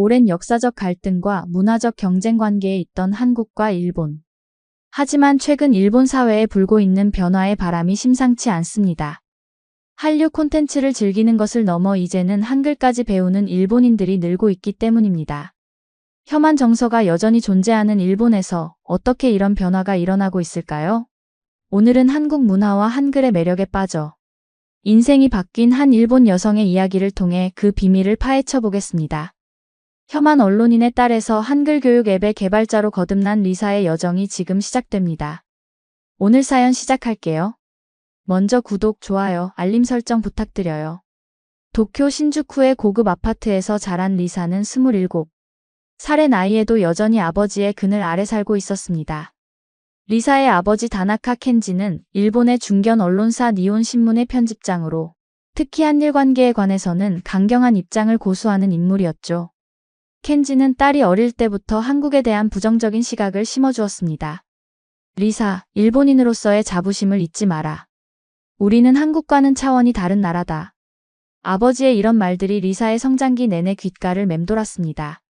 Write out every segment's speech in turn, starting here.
오랜 역사적 갈등과 문화적 경쟁 관계에 있던 한국과 일본. 하지만 최근 일본 사회에 불고 있는 변화의 바람이 심상치 않습니다. 한류 콘텐츠를 즐기는 것을 넘어 이제는 한글까지 배우는 일본인들이 늘고 있기 때문입니다. 혐한 정서가 여전히 존재하는 일본에서 어떻게 이런 변화가 일어나고 있을까요? 오늘은 한국 문화와 한글의 매력에 빠져 인생이 바뀐 한 일본 여성의 이야기를 통해 그 비밀을 파헤쳐 보겠습니다. 혐한 언론인의 딸에서 한글 교육 앱의 개발자로 거듭난 리사의 여정이 지금 시작됩니다. 오늘 사연 시작할게요. 먼저 구독, 좋아요, 알림 설정 부탁드려요. 도쿄 신주쿠의 고급 아파트에서 자란 리사는 27살의 나이에도 여전히 아버지의 그늘 아래 살고 있었습니다. 리사의 아버지 다나카 켄지는 일본의 중견 언론사 니온 신문의 편집장으로 특히 한일 관계에 관해서는 강경한 입장을 고수하는 인물이었죠. 켄지는 딸이 어릴 때부터 한국에 대한 부정적인 시각을 심어주었습니다. 리사, 일본인으로서의 자부심을 잊지 마라. 우리는 한국과는 차원이 다른 나라다. 아버지의 이런 말들이 리사의 성장기 내내 귓가를 맴돌았습니다.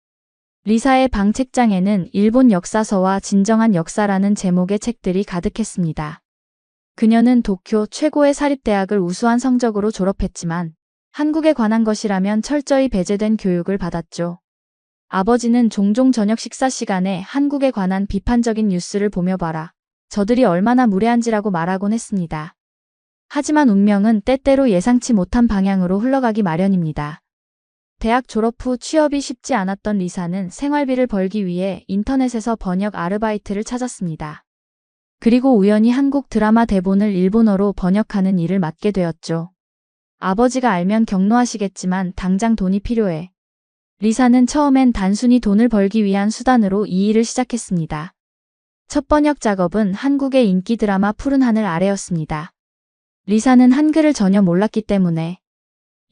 리사의 방 책장에는 일본 역사서와 진정한 역사라는 제목의 책들이 가득했습니다. 그녀는 도쿄 최고의 사립대학을 우수한 성적으로 졸업했지만 한국에 관한 것이라면 철저히 배제된 교육을 받았죠. 아버지는 종종 저녁 식사 시간에 한국에 관한 비판적인 뉴스를 보며 봐라. 저들이 얼마나 무례한지라고 말하곤 했습니다. 하지만 운명은 때때로 예상치 못한 방향으로 흘러가기 마련입니다. 대학 졸업 후 취업이 쉽지 않았던 리사는 생활비를 벌기 위해 인터넷에서 번역 아르바이트를 찾았습니다. 그리고 우연히 한국 드라마 대본을 일본어로 번역하는 일을 맡게 되었죠. 아버지가 알면 격노하시겠지만 당장 돈이 필요해. 리사는 처음엔 단순히 돈을 벌기 위한 수단으로 이 일을 시작했습니다. 첫 번역 작업은 한국의 인기 드라마 푸른 하늘 아래였습니다. 리사는 한글을 전혀 몰랐기 때문에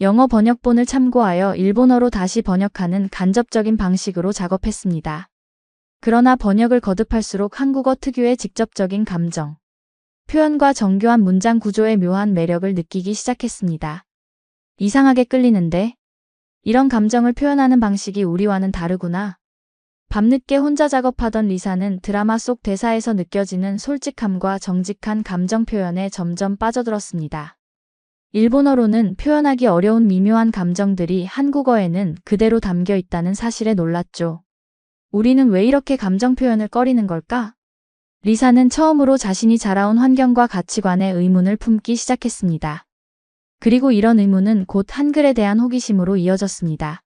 영어 번역본을 참고하여 일본어로 다시 번역하는 간접적인 방식으로 작업했습니다. 그러나 번역을 거듭할수록 한국어 특유의 직접적인 감정, 표현과 정교한 문장 구조의 묘한 매력을 느끼기 시작했습니다. 이상하게 끌리는데? 이런 감정을 표현하는 방식이 우리와는 다르구나. 밤늦게 혼자 작업하던 리사는 드라마 속 대사에서 느껴지는 솔직함과 정직한 감정 표현에 점점 빠져들었습니다. 일본어로는 표현하기 어려운 미묘한 감정들이 한국어에는 그대로 담겨 있다는 사실에 놀랐죠. 우리는 왜 이렇게 감정 표현을 꺼리는 걸까? 리사는 처음으로 자신이 자라온 환경과 가치관에 의문을 품기 시작했습니다. 그리고 이런 의문은 곧 한글에 대한 호기심으로 이어졌습니다.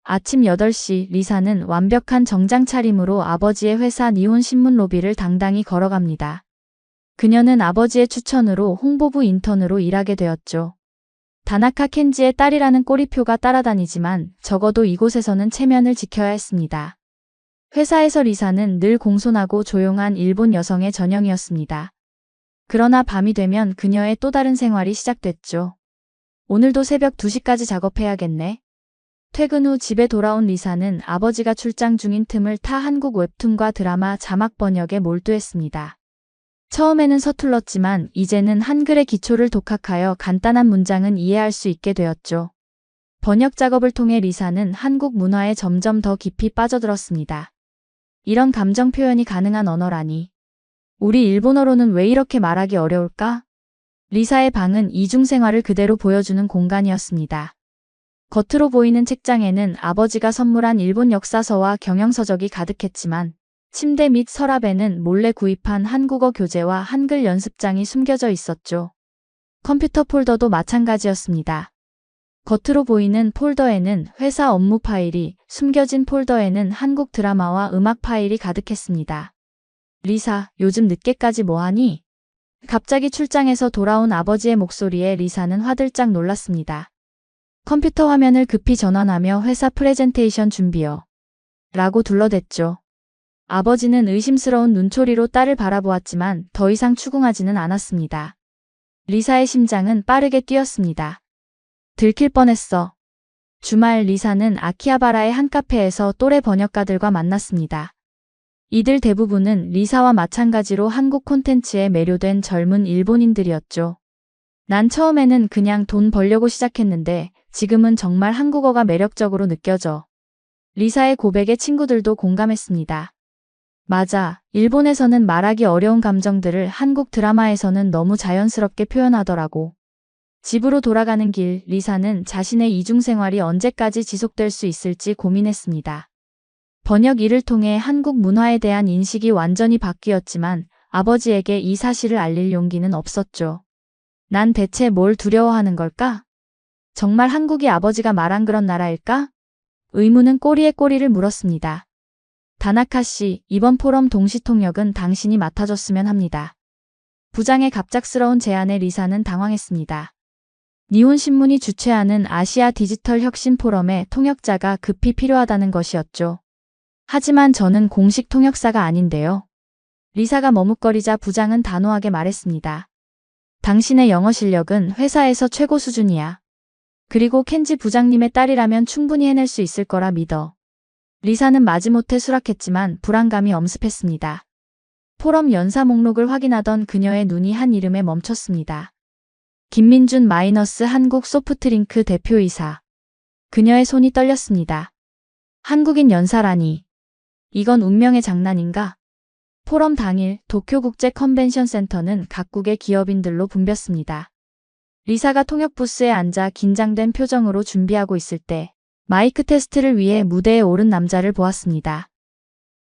아침 8시 리사는 완벽한 정장 차림으로 아버지의 회사 니온 신문 로비를 당당히 걸어갑니다. 그녀는 아버지의 추천으로 홍보부 인턴으로 일하게 되었죠. 다나카 켄지의 딸이라는 꼬리표가 따라다니지만 적어도 이곳에서는 체면을 지켜야 했습니다. 회사에서 리사는 늘 공손하고 조용한 일본 여성의 전형이었습니다. 그러나 밤이 되면 그녀의 또 다른 생활이 시작됐죠. 오늘도 새벽 2시까지 작업해야겠네. 퇴근 후 집에 돌아온 리사는 아버지가 출장 중인 틈을 타 한국 웹툰과 드라마 자막 번역에 몰두했습니다. 처음에는 서툴렀지만 이제는 한글의 기초를 독학하여 간단한 문장은 이해할 수 있게 되었죠. 번역 작업을 통해 리사는 한국 문화에 점점 더 깊이 빠져들었습니다. 이런 감정 표현이 가능한 언어라니. 우리 일본어로는 왜 이렇게 말하기 어려울까? 리사의 방은 이중생활을 그대로 보여주는 공간이었습니다. 겉으로 보이는 책장에는 아버지가 선물한 일본 역사서와 경영서적이 가득했지만 침대 및 서랍에는 몰래 구입한 한국어 교재와 한글 연습장이 숨겨져 있었죠. 컴퓨터 폴더도 마찬가지였습니다. 겉으로 보이는 폴더에는 회사 업무 파일이, 숨겨진 폴더에는 한국 드라마와 음악 파일이 가득했습니다. 리사, 요즘 늦게까지 뭐하니? 갑자기 출장에서 돌아온 아버지의 목소리에 리사는 화들짝 놀랐습니다. 컴퓨터 화면을 급히 전환하며 회사 프레젠테이션 준비요. 라고 둘러댔죠. 아버지는 의심스러운 눈초리로 딸을 바라보았지만 더 이상 추궁하지는 않았습니다. 리사의 심장은 빠르게 뛰었습니다. 들킬 뻔했어. 주말 리사는 아키하바라의 한 카페에서 또래 번역가들과 만났습니다. 이들 대부분은 리사와 마찬가지로 한국 콘텐츠에 매료된 젊은 일본인들이었죠. 난 처음에는 그냥 돈 벌려고 시작했는데 지금은 정말 한국어가 매력적으로 느껴져. 리사의 고백에 친구들도 공감했습니다. 맞아, 일본에서는 말하기 어려운 감정들을 한국 드라마에서는 너무 자연스럽게 표현하더라고. 집으로 돌아가는 길, 리사는 자신의 이중생활이 언제까지 지속될 수 있을지 고민했습니다. 번역 일을 통해 한국 문화에 대한 인식이 완전히 바뀌었지만 아버지에게 이 사실을 알릴 용기는 없었죠. 난 대체 뭘 두려워하는 걸까? 정말 한국이 아버지가 말한 그런 나라일까? 의문은 꼬리에 꼬리를 물었습니다. 다나카 씨, 이번 포럼 동시통역은 당신이 맡아줬으면 합니다. 부장의 갑작스러운 제안에 리사는 당황했습니다. 니혼신문이 주최하는 아시아 디지털 혁신 포럼에 통역자가 급히 필요하다는 것이었죠. 하지만 저는 공식 통역사가 아닌데요. 리사가 머뭇거리자 부장은 단호하게 말했습니다. 당신의 영어 실력은 회사에서 최고 수준이야. 그리고 켄지 부장님의 딸이라면 충분히 해낼 수 있을 거라 믿어. 리사는 마지못해 수락했지만 불안감이 엄습했습니다. 포럼 연사 목록을 확인하던 그녀의 눈이 한 이름에 멈췄습니다. 김민준 한국 소프트링크 대표이사. 그녀의 손이 떨렸습니다. 한국인 연사라니. 이건 운명의 장난인가? 포럼 당일 도쿄국제 컨벤션 센터는 각국의 기업인들로 붐볐습니다. 리사가 통역 부스에 앉아 긴장된 표정으로 준비하고 있을 때 마이크 테스트를 위해 무대에 오른 남자를 보았습니다.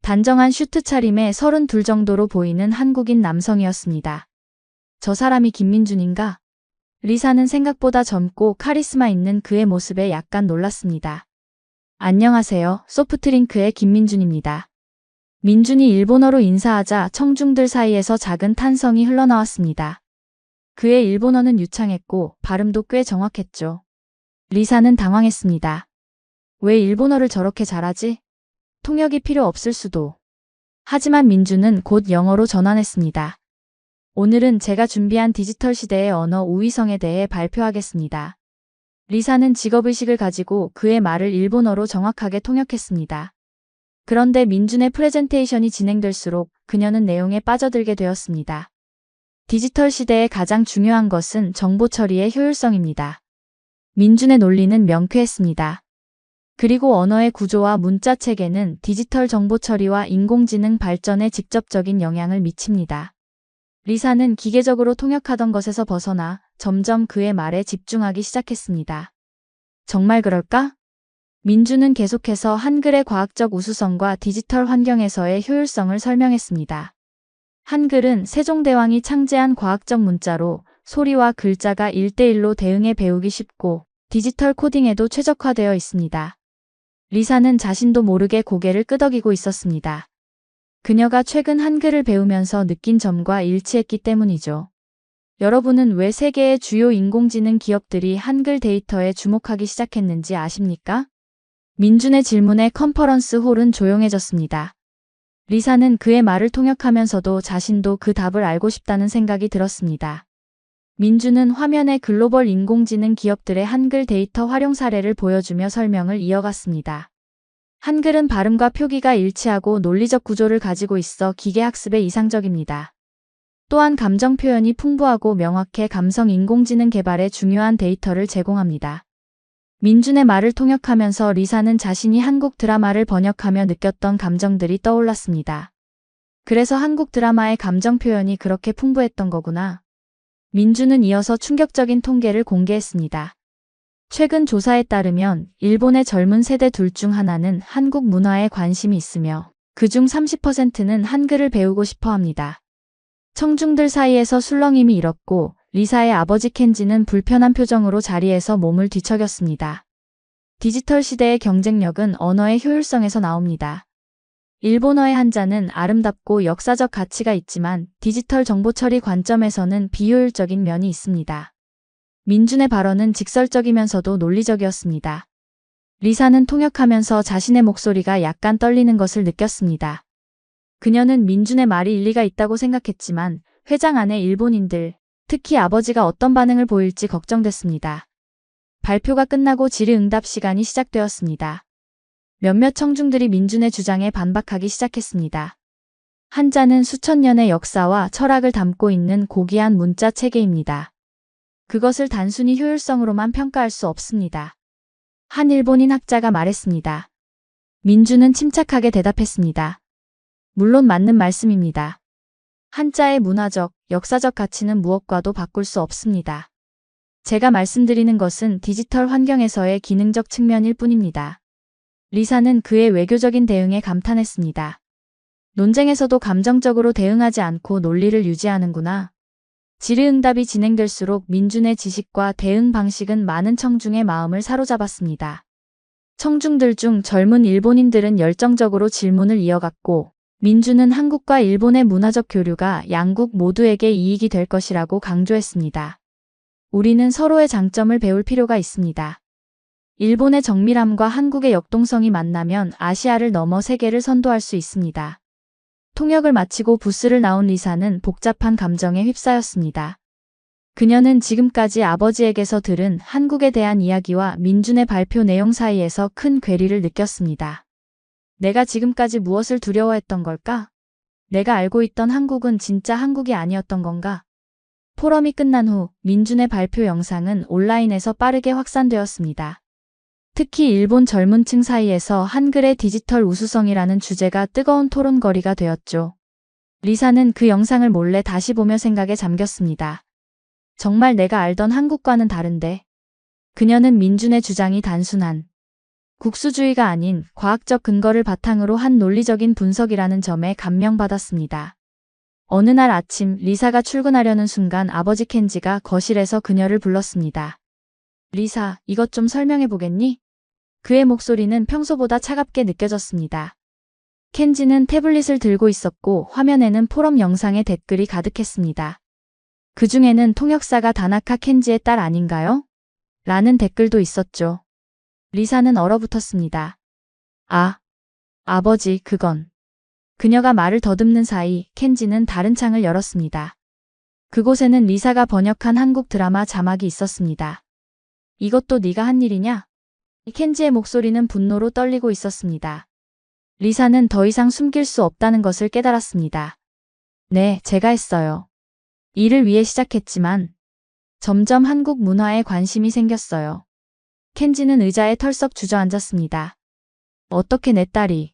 단정한 슈트 차림에 32 정도로 보이는 한국인 남성이었습니다. 저 사람이 김민준인가? 리사는 생각보다 젊고 카리스마 있는 그의 모습에 약간 놀랐습니다. 안녕하세요. 소프트링크의 김민준입니다. 민준이 일본어로 인사하자 청중들 사이에서 작은 탄성이 흘러나왔습니다. 그의 일본어는 유창했고 발음도 꽤 정확했죠. 리사는 당황했습니다. 왜 일본어를 저렇게 잘하지? 통역이 필요 없을 수도. 하지만 민준은 곧 영어로 전환했습니다. 오늘은 제가 준비한 디지털 시대의 언어 우위성에 대해 발표하겠습니다. 리사는 직업의식을 가지고 그의 말을 일본어로 정확하게 통역했습니다. 그런데 민준의 프레젠테이션이 진행될수록 그녀는 내용에 빠져들게 되었습니다. 디지털 시대의 가장 중요한 것은 정보 처리의 효율성입니다. 민준의 논리는 명쾌했습니다. 그리고 언어의 구조와 문자 체계는 디지털 정보 처리와 인공지능 발전에 직접적인 영향을 미칩니다. 리사는 기계적으로 통역하던 것에서 벗어나 점점 그의 말에 집중하기 시작했습니다. 정말 그럴까? 민준은 계속해서 한글의 과학적 우수성과 디지털 환경에서의 효율성을 설명했습니다. 한글은 세종대왕이 창제한 과학적 문자로 소리와 글자가 1:1로 대응해 배우기 쉽고 디지털 코딩에도 최적화되어 있습니다. 리사는 자신도 모르게 고개를 끄덕이고 있었습니다. 그녀가 최근 한글을 배우면서 느낀 점과 일치했기 때문이죠. 여러분은 왜 세계의 주요 인공지능 기업들이 한글 데이터에 주목하기 시작했는지 아십니까? 민준의 질문에 컨퍼런스 홀은 조용해졌습니다. 리사는 그의 말을 통역하면서도 자신도 그 답을 알고 싶다는 생각이 들었습니다. 민준은 화면에 글로벌 인공지능 기업들의 한글 데이터 활용 사례를 보여주며 설명을 이어갔습니다. 한글은 발음과 표기가 일치하고 논리적 구조를 가지고 있어 기계학습에 이상적입니다. 또한 감정 표현이 풍부하고 명확해 감성 인공지능 개발에 중요한 데이터를 제공합니다. 민준의 말을 통역하면서 리사는 자신이 한국 드라마를 번역하며 느꼈던 감정들이 떠올랐습니다. 그래서 한국 드라마의 감정 표현이 그렇게 풍부했던 거구나. 민준은 이어서 충격적인 통계를 공개했습니다. 최근 조사에 따르면 일본의 젊은 세대 둘 중 하나는 한국 문화에 관심이 있으며 그중 30%는 한글을 배우고 싶어 합니다. 청중들 사이에서 술렁임이 일었고 리사의 아버지 켄지는 불편한 표정으로 자리에서 몸을 뒤척였습니다. 디지털 시대의 경쟁력은 언어의 효율성에서 나옵니다. 일본어의 한자는 아름답고 역사적 가치가 있지만 디지털 정보 처리 관점에서는 비효율적인 면이 있습니다. 민준의 발언은 직설적이면서도 논리적이었습니다. 리사는 통역하면서 자신의 목소리가 약간 떨리는 것을 느꼈습니다. 그녀는 민준의 말이 일리가 있다고 생각했지만 회장 안의 일본인들, 특히 아버지가 어떤 반응을 보일지 걱정됐습니다. 발표가 끝나고 질의응답 시간이 시작되었습니다. 몇몇 청중들이 민준의 주장에 반박하기 시작했습니다. 한자는 수천 년의 역사와 철학을 담고 있는 고귀한 문자 체계입니다. 그것을 단순히 효율성으로만 평가할 수 없습니다. 한 일본인 학자가 말했습니다. 민주는 침착하게 대답했습니다. 물론 맞는 말씀입니다. 한자의 문화적, 역사적 가치는 무엇과도 바꿀 수 없습니다. 제가 말씀드리는 것은 디지털 환경에서의 기능적 측면일 뿐입니다. 리사는 그의 외교적인 대응에 감탄했습니다. 논쟁에서도 감정적으로 대응하지 않고 논리를 유지하는구나. 질의응답이 진행될수록 민준의 지식과 대응 방식은 많은 청중의 마음을 사로잡았습니다. 청중들 중 젊은 일본인들은 열정적으로 질문을 이어갔고, 민준은 한국과 일본의 문화적 교류가 양국 모두에게 이익이 될 것이라고 강조했습니다. 우리는 서로의 장점을 배울 필요가 있습니다. 일본의 정밀함과 한국의 역동성이 만나면 아시아를 넘어 세계를 선도할 수 있습니다. 통역을 마치고 부스를 나온 리사는 복잡한 감정에 휩싸였습니다. 그녀는 지금까지 아버지에게서 들은 한국에 대한 이야기와 민준의 발표 내용 사이에서 큰 괴리를 느꼈습니다. 내가 지금까지 무엇을 두려워했던 걸까? 내가 알고 있던 한국은 진짜 한국이 아니었던 건가? 포럼이 끝난 후 민준의 발표 영상은 온라인에서 빠르게 확산되었습니다. 특히 일본 젊은 층 사이에서 한글의 디지털 우수성이라는 주제가 뜨거운 토론거리가 되었죠. 리사는 그 영상을 몰래 다시 보며 생각에 잠겼습니다. 정말 내가 알던 한국과는 다른데. 그녀는 민준의 주장이 단순한 국수주의가 아닌 과학적 근거를 바탕으로 한 논리적인 분석이라는 점에 감명받았습니다. 어느 날 아침 리사가 출근하려는 순간 아버지 켄지가 거실에서 그녀를 불렀습니다. 리사, 이것 좀 설명해 보겠니? 그의 목소리는 평소보다 차갑게 느껴졌습니다. 켄지는 태블릿을 들고 있었고 화면에는 포럼 영상의 댓글이 가득했습니다. 그 중에는 통역사가 다나카 켄지의 딸 아닌가요? 라는 댓글도 있었죠. 리사는 얼어붙었습니다. 아, 아버지, 그건. 그녀가 말을 더듬는 사이 켄지는 다른 창을 열었습니다. 그곳에는 리사가 번역한 한국 드라마 자막이 있었습니다. 이것도 네가 한 일이냐? 켄지의 목소리는 분노로 떨리고 있었습니다. 리사는 더 이상 숨길 수 없다는 것을 깨달았습니다. 네, 제가 했어요. 일을 위해 시작했지만 점점 한국 문화에 관심이 생겼어요. 켄지는 의자에 털썩 주저앉았습니다. 어떻게 내 딸이?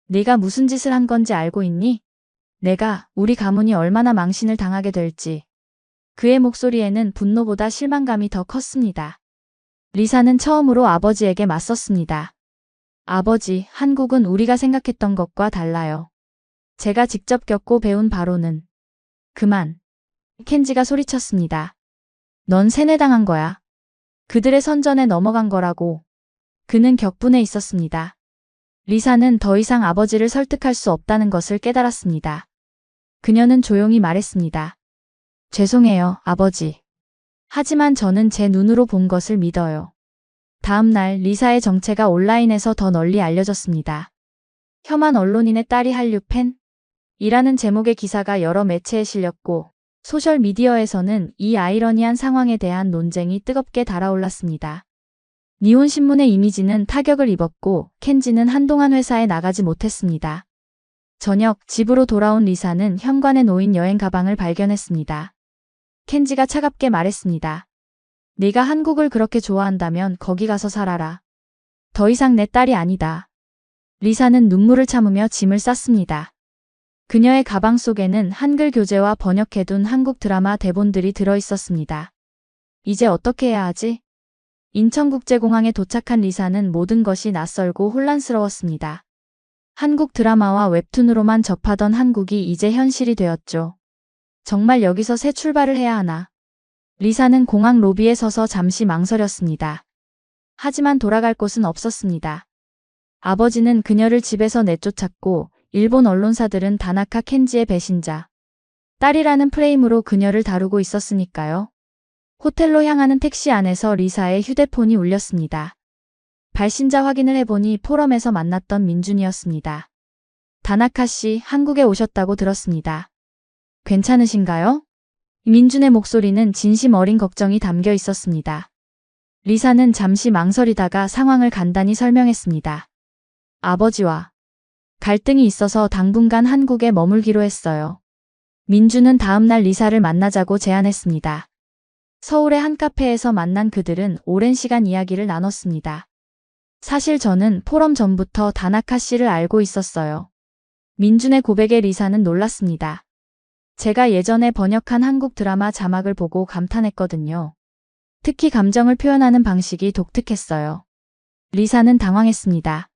네가 무슨 짓을 한 건지 알고 있니? 우리 가문이 얼마나 망신을 당하게 될지. 그의 목소리에는 분노보다 실망감이 더 컸습니다. 리사는 처음으로 아버지에게 맞섰습니다. 아버지, 한국은 우리가 생각했던 것과 달라요. 제가 직접 겪고 배운 바로는. 그만. 켄지가 소리쳤습니다. 넌 세뇌당한 거야. 그들의 선전에 넘어간 거라고. 그는 격분해 있었습니다. 리사는 더 이상 아버지를 설득할 수 없다는 것을 깨달았습니다. 그녀는 조용히 말했습니다. 죄송해요, 아버지. 하지만 저는 제 눈으로 본 것을 믿어요. 다음 날 리사의 정체가 온라인에서 더 널리 알려졌습니다. 혐한 언론인의 딸이 한류 팬이라는 제목의 기사가 여러 매체에 실렸고 소셜미디어에서는 이 아이러니한 상황에 대한 논쟁이 뜨겁게 달아올랐습니다. 니혼신문의 이미지는 타격을 입었고 켄지는 한동안 회사에 나가지 못했습니다. 저녁 집으로 돌아온 리사는 현관에 놓인 여행 가방을 발견했습니다. 켄지가 차갑게 말했습니다. 네가 한국을 그렇게 좋아한다면 거기 가서 살아라. 더 이상 내 딸이 아니다. 리사는 눈물을 참으며 짐을 쌌습니다. 그녀의 가방 속에는 한글 교재와 번역해둔 한국 드라마 대본들이 들어있었습니다. 이제 어떻게 해야 하지? 인천국제공항에 도착한 리사는 모든 것이 낯설고 혼란스러웠습니다. 한국 드라마와 웹툰으로만 접하던 한국이 이제 현실이 되었죠. 정말 여기서 새 출발을 해야 하나? 리사는 공항 로비에 서서 잠시 망설였습니다. 하지만 돌아갈 곳은 없었습니다. 아버지는 그녀를 집에서 내쫓았고 일본 언론사들은 다나카 켄지의 배신자, 딸이라는 프레임으로 그녀를 다루고 있었으니까요. 호텔로 향하는 택시 안에서 리사의 휴대폰이 울렸습니다. 발신자 확인을 해보니 포럼에서 만났던 민준이었습니다. 다나카 씨, 한국에 오셨다고 들었습니다. 괜찮으신가요? 민준의 목소리는 진심 어린 걱정이 담겨 있었습니다. 리사는 잠시 망설이다가 상황을 간단히 설명했습니다. 아버지와 갈등이 있어서 당분간 한국에 머물기로 했어요. 민준은 다음날 리사를 만나자고 제안했습니다. 서울의 한 카페에서 만난 그들은 오랜 시간 이야기를 나눴습니다. 사실 저는 포럼 전부터 다나카 씨를 알고 있었어요. 민준의 고백에 리사는 놀랐습니다. 제가 예전에 번역한 한국 드라마 자막을 보고 감탄했거든요. 특히 감정을 표현하는 방식이 독특했어요. 리사는 당황했습니다.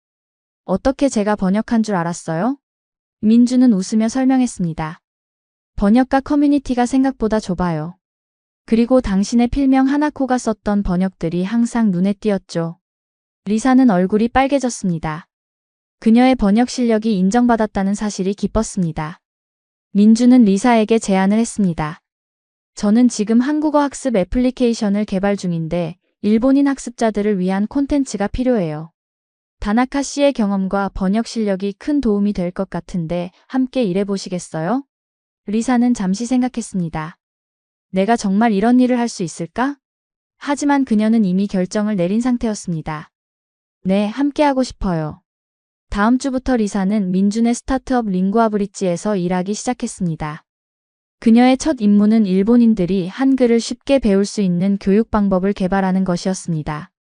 어떻게 제가 번역한 줄 알았어요? 민준은 웃으며 설명했습니다. 번역가 커뮤니티가 생각보다 좁아요. 그리고 당신의 필명 하나코가 썼던 번역들이 항상 눈에 띄었죠. 리사는 얼굴이 빨개졌습니다. 그녀의 번역 실력이 인정받았다는 사실이 기뻤습니다. 민준은 리사에게 제안을 했습니다. 저는 지금 한국어 학습 애플리케이션을 개발 중인데 일본인 학습자들을 위한 콘텐츠가 필요해요. 다나카 씨의 경험과 번역 실력이 큰 도움이 될 것 같은데 함께 일해보시겠어요? 리사는 잠시 생각했습니다. 내가 정말 이런 일을 할 수 있을까? 하지만 그녀는 이미 결정을 내린 상태였습니다. 네, 함께하고 싶어요. 다음 주부터 리사는 민준의 스타트업 링구아브릿지에서 일하기 시작했습니다. 그녀의 첫 임무는 일본인들이 한글을 쉽게 배울 수 있는 교육 방법을 개발하는 것이었습니다.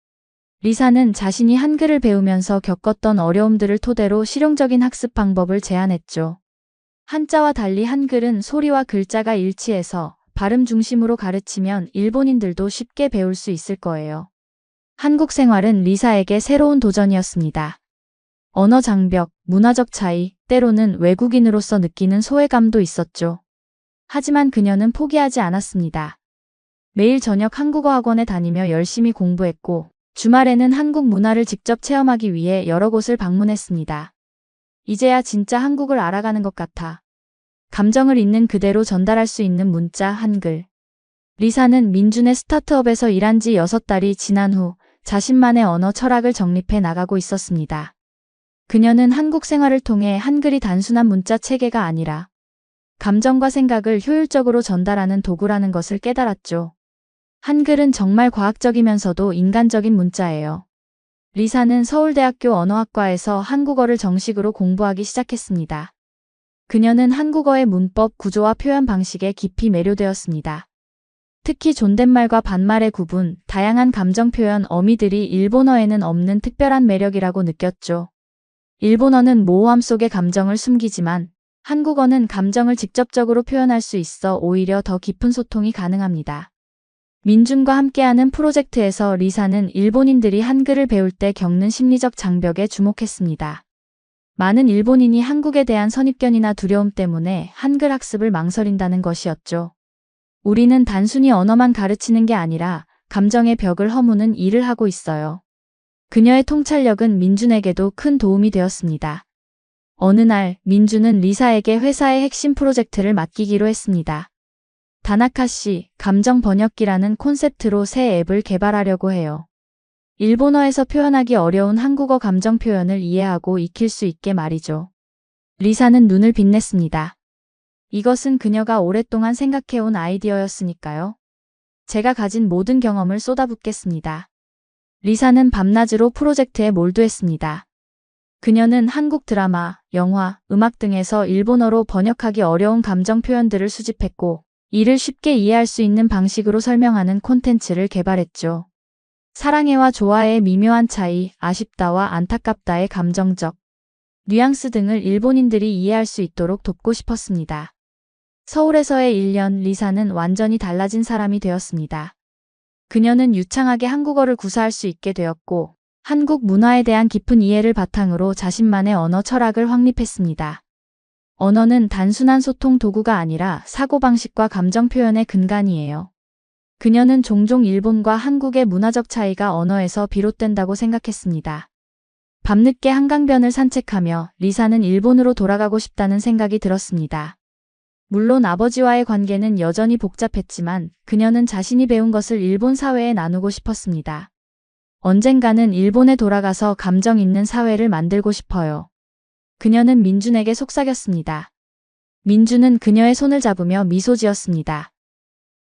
리사는 자신이 한글을 배우면서 겪었던 어려움들을 토대로 실용적인 학습 방법을 제안했죠. 한자와 달리 한글은 소리와 글자가 일치해서 발음 중심으로 가르치면 일본인들도 쉽게 배울 수 있을 거예요. 한국 생활은 리사에게 새로운 도전이었습니다. 언어 장벽, 문화적 차이, 때로는 외국인으로서 느끼는 소외감도 있었죠. 하지만 그녀는 포기하지 않았습니다. 매일 저녁 한국어 학원에 다니며 열심히 공부했고, 주말에는 한국 문화를 직접 체험하기 위해 여러 곳을 방문했습니다. 이제야 진짜 한국을 알아가는 것 같아. 감정을 있는 그대로 전달할 수 있는 문자 한글. 리사는 민준의 스타트업에서 일한 지 6달이 지난 후 자신만의 언어 철학을 정립해 나가고 있었습니다. 그녀는 한국 생활을 통해 한글이 단순한 문자 체계가 아니라 감정과 생각을 효율적으로 전달하는 도구라는 것을 깨달았죠. 한글은 정말 과학적이면서도 인간적인 문자예요. 리사는 서울대학교 언어학과에서 한국어를 정식으로 공부하기 시작했습니다. 그녀는 한국어의 문법, 구조와 표현 방식에 깊이 매료되었습니다. 특히 존댓말과 반말의 구분, 다양한 감정 표현 어미들이 일본어에는 없는 특별한 매력이라고 느꼈죠. 일본어는 모호함 속에 감정을 숨기지만 한국어는 감정을 직접적으로 표현할 수 있어 오히려 더 깊은 소통이 가능합니다. 민준과 함께하는 프로젝트에서 리사는 일본인들이 한글을 배울 때 겪는 심리적 장벽에 주목했습니다. 많은 일본인이 한국에 대한 선입견이나 두려움 때문에 한글 학습을 망설인다는 것이었죠. 우리는 단순히 언어만 가르치는 게 아니라 감정의 벽을 허무는 일을 하고 있어요. 그녀의 통찰력은 민준에게도 큰 도움이 되었습니다. 어느 날 민준은 리사에게 회사의 핵심 프로젝트를 맡기기로 했습니다. 다나카 씨, 감정 번역기라는 콘셉트로 새 앱을 개발하려고 해요. 일본어에서 표현하기 어려운 한국어 감정 표현을 이해하고 익힐 수 있게 말이죠. 리사는 눈을 빛냈습니다. 이것은 그녀가 오랫동안 생각해온 아이디어였으니까요. 제가 가진 모든 경험을 쏟아붓겠습니다. 리사는 밤낮으로 프로젝트에 몰두했습니다. 그녀는 한국 드라마, 영화, 음악 등에서 일본어로 번역하기 어려운 감정 표현들을 수집했고, 이를 쉽게 이해할 수 있는 방식으로 설명하는 콘텐츠를 개발했죠. 사랑해와 좋아해의 미묘한 차이, 아쉽다와 안타깝다의 감정적 뉘앙스 등을 일본인들이 이해할 수 있도록 돕고 싶었습니다. 서울에서의 1년, 리사는 완전히 달라진 사람이 되었습니다. 그녀는 유창하게 한국어를 구사할 수 있게 되었고, 한국 문화에 대한 깊은 이해를 바탕으로 자신만의 언어 철학을 확립했습니다. 언어는 단순한 소통 도구가 아니라 사고방식과 감정 표현의 근간이에요. 그녀는 종종 일본과 한국의 문화적 차이가 언어에서 비롯된다고 생각했습니다. 밤늦게 한강변을 산책하며 리사는 일본으로 돌아가고 싶다는 생각이 들었습니다. 물론 아버지와의 관계는 여전히 복잡했지만 그녀는 자신이 배운 것을 일본 사회에 나누고 싶었습니다. 언젠가는 일본에 돌아가서 감정 있는 사회를 만들고 싶어요. 그녀는 민준에게 속삭였습니다. 민준은 그녀의 손을 잡으며 미소 지었습니다.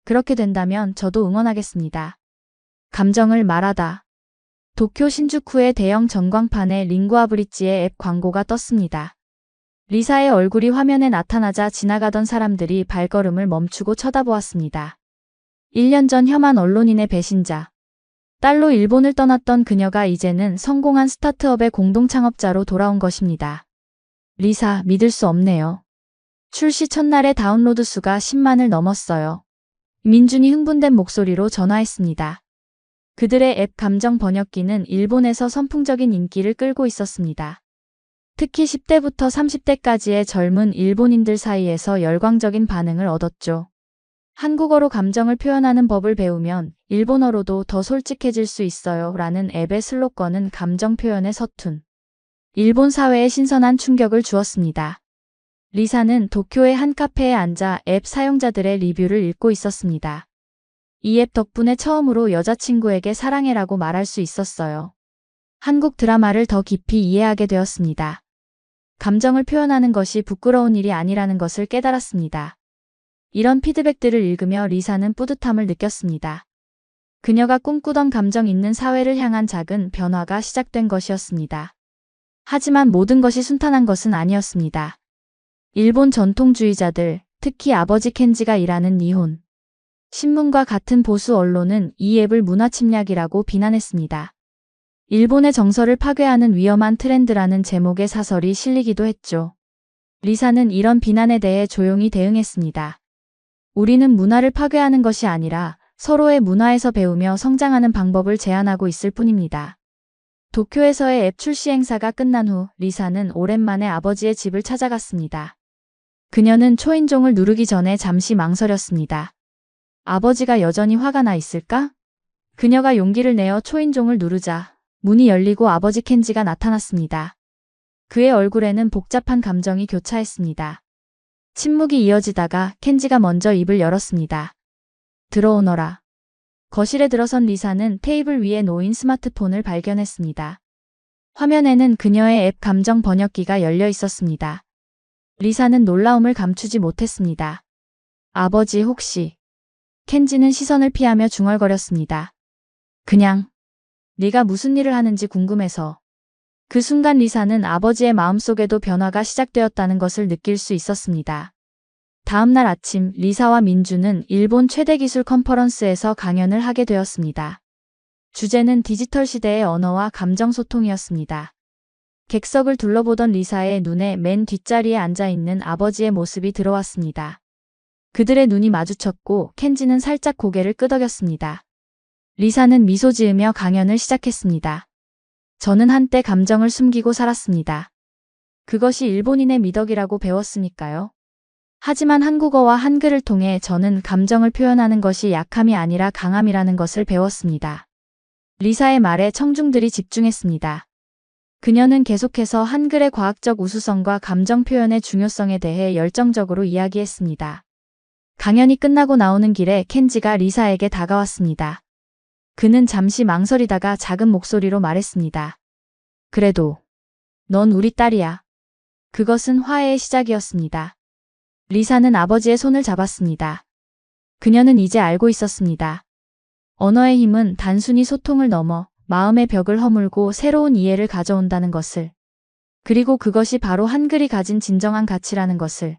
그렇게 된다면 저도 응원하겠습니다. 감정을 말하다. 도쿄 신주쿠의 대형 전광판에 링구아브릿지의 앱 광고가 떴습니다. 리사의 얼굴이 화면에 나타나자 지나가던 사람들이 발걸음을 멈추고 쳐다보았습니다. 1년 전 혐한 언론인의 배신자. 딸로 일본을 떠났던 그녀가 이제는 성공한 스타트업의 공동 창업자로 돌아온 것입니다. 리사, 믿을 수 없네요. 출시 첫날의 다운로드 수가 10만을 넘었어요. 민준이 흥분된 목소리로 전화했습니다. 그들의 앱 감정 번역기는 일본에서 선풍적인 인기를 끌고 있었습니다. 특히 10대부터 30대까지의 젊은 일본인들 사이에서 열광적인 반응을 얻었죠. 한국어로 감정을 표현하는 법을 배우면 일본어로도 더 솔직해질 수 있어요 라는 앱의 슬로건은 감정 표현의 서툰. 일본 사회에 신선한 충격을 주었습니다. 리사는 도쿄의 한 카페에 앉아 앱 사용자들의 리뷰를 읽고 있었습니다. 이 앱 덕분에 처음으로 여자친구에게 사랑해라고 말할 수 있었어요. 한국 드라마를 더 깊이 이해하게 되었습니다. 감정을 표현하는 것이 부끄러운 일이 아니라는 것을 깨달았습니다. 이런 피드백들을 읽으며 리사는 뿌듯함을 느꼈습니다. 그녀가 꿈꾸던 감정 있는 사회를 향한 작은 변화가 시작된 것이었습니다. 하지만 모든 것이 순탄한 것은 아니었습니다. 일본 전통주의자들, 특히 아버지 켄지가 일하는 니혼 신문과 같은 보수 언론은 이 앱을 문화 침략이라고 비난했습니다. 일본의 정서를 파괴하는 위험한 트렌드라는 제목의 사설이 실리기도 했죠. 리사는 이런 비난에 대해 조용히 대응했습니다. 우리는 문화를 파괴하는 것이 아니라 서로의 문화에서 배우며 성장하는 방법을 제안하고 있을 뿐입니다. 도쿄에서의 앱 출시 행사가 끝난 후 리사는 오랜만에 아버지의 집을 찾아갔습니다. 그녀는 초인종을 누르기 전에 잠시 망설였습니다. 아버지가 여전히 화가 나 있을까? 그녀가 용기를 내어 초인종을 누르자 문이 열리고 아버지 켄지가 나타났습니다. 그의 얼굴에는 복잡한 감정이 교차했습니다. 침묵이 이어지다가 켄지가 먼저 입을 열었습니다. 들어오너라. 거실에 들어선 리사는 테이블 위에 놓인 스마트폰을 발견했습니다. 화면에는 그녀의 앱 감정 번역기가 열려 있었습니다. 리사는 놀라움을 감추지 못했습니다. 아버지 혹시... 켄지는 시선을 피하며 중얼거렸습니다. 그냥 네가 무슨 일을 하는지 궁금해서. 그 순간 리사는 아버지의 마음속에도 변화가 시작되었다는 것을 느낄 수 있었습니다. 다음 날 아침 리사와 민주는 일본 최대 기술 컨퍼런스에서 강연을 하게 되었습니다. 주제는 디지털 시대의 언어와 감정 소통이었습니다. 객석을 둘러보던 리사의 눈에 맨 뒷자리에 앉아있는 아버지의 모습이 들어왔습니다. 그들의 눈이 마주쳤고 켄지는 살짝 고개를 끄덕였습니다. 리사는 미소 지으며 강연을 시작했습니다. 저는 한때 감정을 숨기고 살았습니다. 그것이 일본인의 미덕이라고 배웠으니까요. 하지만 한국어와 한글을 통해 저는 감정을 표현하는 것이 약함이 아니라 강함이라는 것을 배웠습니다. 리사의 말에 청중들이 집중했습니다. 그녀는 계속해서 한글의 과학적 우수성과 감정 표현의 중요성에 대해 열정적으로 이야기했습니다. 강연이 끝나고 나오는 길에 켄지가 리사에게 다가왔습니다. 그는 잠시 망설이다가 작은 목소리로 말했습니다. 그래도 넌 우리 딸이야. 그것은 화해의 시작이었습니다. 리사는 아버지의 손을 잡았습니다. 그녀는 이제 알고 있었습니다. 언어의 힘은 단순히 소통을 넘어 마음의 벽을 허물고 새로운 이해를 가져온다는 것을. 그리고 그것이 바로 한글이 가진 진정한 가치라는 것을.